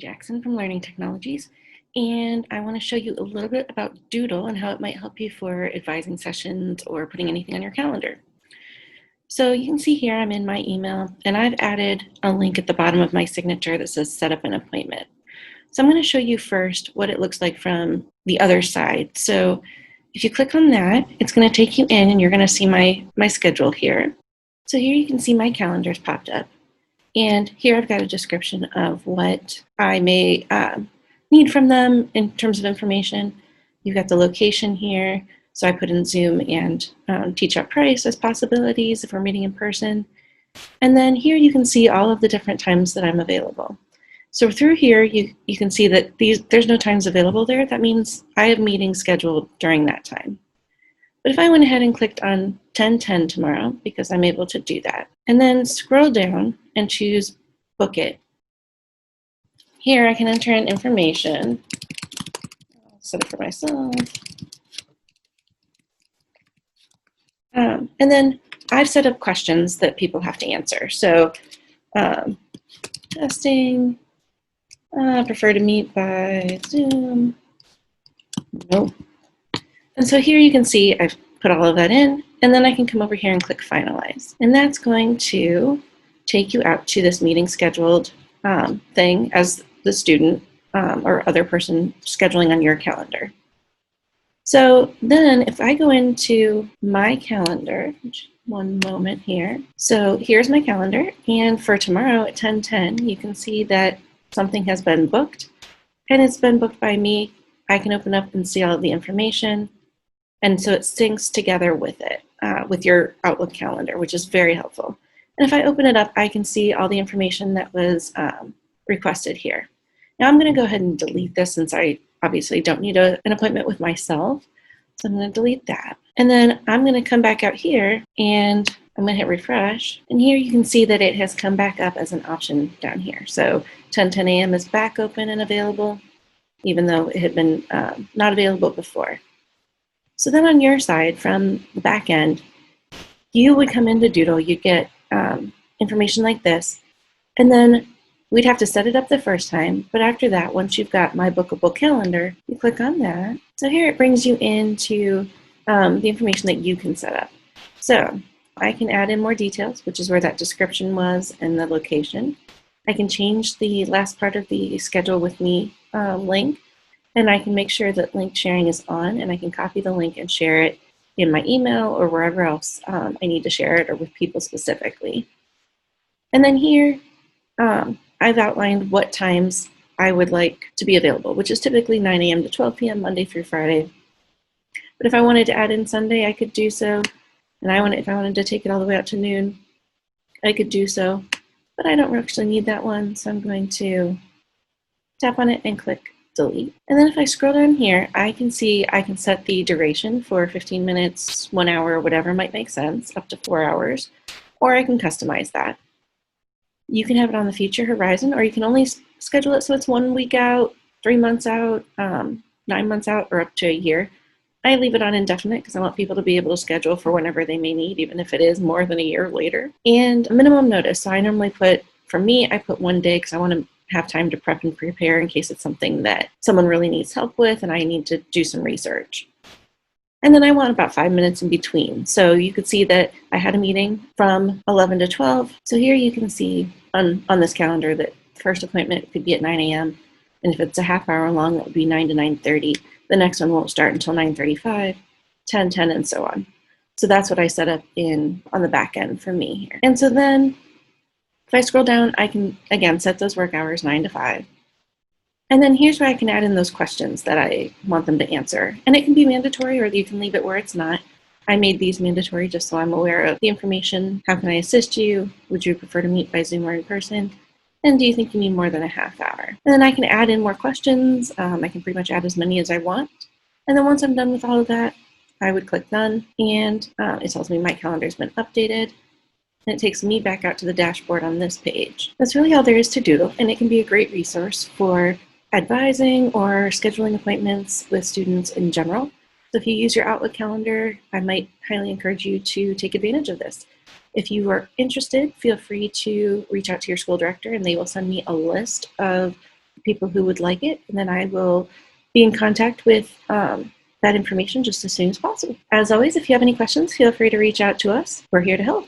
Jackson from Learning Technologies, and I want to show you a little bit about Doodle and how it might help you for advising sessions or putting anything on your calendar. So you can see here I'm in my email, and I've added a link at the bottom of my signature that says set up an appointment. So I'm going to show you first what it looks like from the other side. So if you click on that, it's going to take you in and you're going to see my schedule here. So here you can see my calendar's popped up. And here I've got a description of what I may need from them in terms of information. You've got the location here. So I put in Zoom and teach out price as possibilities if we're meeting in person. And then here you can see all of the different times that I'm available. So through here, you can see that there's no times available there. That means I have meetings scheduled during that time. But if I went ahead and clicked on 10:10 tomorrow, because I'm able to do that, and then scroll down and choose Book It. Here I can enter in information. I'll set it for myself. And then I've set up questions that people have to answer. So testing, prefer to meet by Zoom. Nope. And so here you can see I've put all of that in, and then I can come over here and click Finalize. And that's going to take you out to this meeting scheduled thing as the student or other person scheduling on your calendar. So then if I go into my calendar, one moment here. So here's my calendar, and for tomorrow at 10:10, you can see that something has been booked, and it's been booked by me. I can open up and see all of the information, and so it syncs together with it, with your Outlook calendar, which is very helpful. And if I open it up, I can see all the information that was requested here. Now I'm going to go ahead and delete this since I obviously don't need an appointment with myself. So I'm going to delete that. And then I'm going to come back out here and I'm going to hit refresh. And here you can see that it has come back up as an option down here. So 10:10 a.m. is back open and available, even though it had been not available before. So then on your side, from the back end, you would come into Doodle, you'd get information like this, and then we'd have to set it up the first time, but after that, once you've got My Bookable Calendar, you click on that. So here it brings you into the information that you can set up. So I can add in more details, which is where that description was and the location. I can change the last part of the Schedule With Me link, and I can make sure that link sharing is on, and I can copy the link and share it in my email or wherever else I need to share it or with people specifically. And then here, I've outlined what times I would like to be available, which is typically 9 a.m. to 12 p.m. Monday through Friday. But if I wanted to add in Sunday, I could do so. And if I wanted to take it all the way out to noon, I could do so. But I don't actually need that one, so I'm going to tap on it and click delete. And then if I scroll down here, I can see I can set the duration for 15 minutes, 1 hour, whatever might make sense, up to 4 hours, or I can customize that. You can have it on the future horizon, or you can only schedule it so it's 1 week out, 3 months out, 9 months out, or up to a year. I leave it on indefinite because I want people to be able to schedule for whenever they may need, even if it is more than a year later. And a minimum notice. So I normally put, for me, I put 1 day because I want to have time to prep and prepare in case it's something that someone really needs help with and I need to do some research. And then I want about 5 minutes in between. So you could see that I had a meeting from 11 to 12. So here you can see on this calendar that first appointment could be at 9 a.m. And if it's a half hour long, that would be 9 to 9:30. The next one won't start until 9:35, 10:10, and so on. So that's what I set up on the back end for me here. And so then if I scroll down, I can, again, set those work hours 9 to 5. And then here's where I can add in those questions that I want them to answer. And it can be mandatory, or you can leave it where it's not. I made these mandatory just so I'm aware of the information. How can I assist you? Would you prefer to meet by Zoom or in person? And do you think you need more than a half hour? And then I can add in more questions. I can pretty much add as many as I want. And then once I'm done with all of that, I would click done, and it tells me my calendar's been updated. And it takes me back out to the dashboard on this page. That's really all there is to Doodle, and it can be a great resource for advising or scheduling appointments with students in general. So if you use your Outlook calendar, I might highly encourage you to take advantage of this. If you are interested, feel free to reach out to your school director and they will send me a list of for people who would like it, and then I will be in contact with that information just as soon as possible. As always, if you have any questions, feel free to reach out to us. We're here to help.